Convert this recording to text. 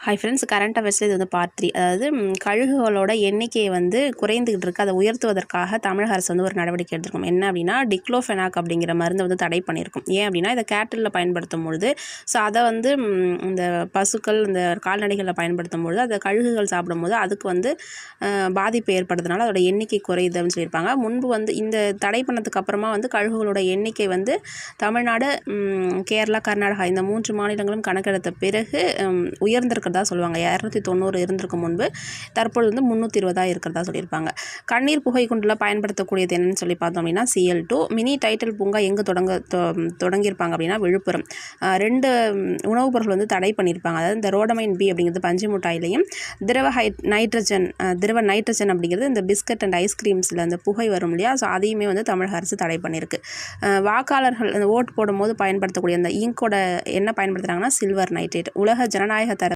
Hi friends, current அஃபேர்ஸில் இது வந்து part 3. அதாவது கழுகுகளோட எண்ணிக்கையை வந்து குறைந்துக்கிட்டு இருக்குது. அதை உயர்த்துவதற்காக தமிழக அரசு வந்து ஒரு நடவடிக்கை எடுத்திருக்கும். என்ன அப்படின்னா, டிக்ளோஃபெனாக் அப்படிங்கிற மருந்தை வந்து தடை பண்ணியிருக்கும். ஏன் அப்படின்னா, இதை கேட்டலில் பயன்படுத்தும் பொழுது அதை வந்து இந்த பசுக்கள் இந்த கால்நடைகளில் பயன்படுத்தும் பொழுது அதை கழுகுகள் சாப்பிடும்போது அதுக்கு வந்து பாதிப்பு ஏற்படுறதுனால அதோட எண்ணிக்கை குறையுது அப்படின்னு சொல்லியிருப்பாங்க. முன்பு வந்து இந்த தடை பண்ணதுக்கு அப்புறமா வந்து கழுகுகளோட எண்ணிக்கை வந்து தமிழ்நாடு, கேரளா, கர்நாடகா இந்த 3 மாநிலங்களும் கணக்கெடுத்த பிறகு உயர்ந்திருக்கிறதா சொல்லுவாங்க. 290 இருந்திருக்கும் முன்பு, தற்பொழுது வந்து 320 இருக்கிறதா சொல்லியிருப்பாங்க. கண்ணீர் புகை குண்டில் பயன்படுத்தக்கூடியது என்னன்னு சொல்லி பார்த்தோம் அப்படின்னா CO2. மினி டைட்டில் பூங்கா எங்கே தொடங்கியிருப்பாங்க அப்படின்னா விழுப்புரம். 2 உணவுப் பொருட்கள் வந்து தடை பண்ணியிருப்பாங்க. அதாவது இந்த ரோடமைன் பி அப்படிங்கிறது பஞ்சு மிட்டாயிலையும், திரவ நைட்ரஜன் அப்படிங்கிறது இந்த பிஸ்கட் அண்ட் ஐஸ்கிரீம்ஸில் அந்த புகை வரும் இல்லையா, அதையுமே வந்து தமிழக அரசு தடை பண்ணியிருக்கு. வாக்காளர்கள் அந்த ஓட்டு போடும்போது பயன்படுத்தக்கூடிய அந்த இங்கோட என்ன பயன்படுத்துகிறாங்கன்னா சில்வர் நைட்ரேட். உலக ஜனநாயக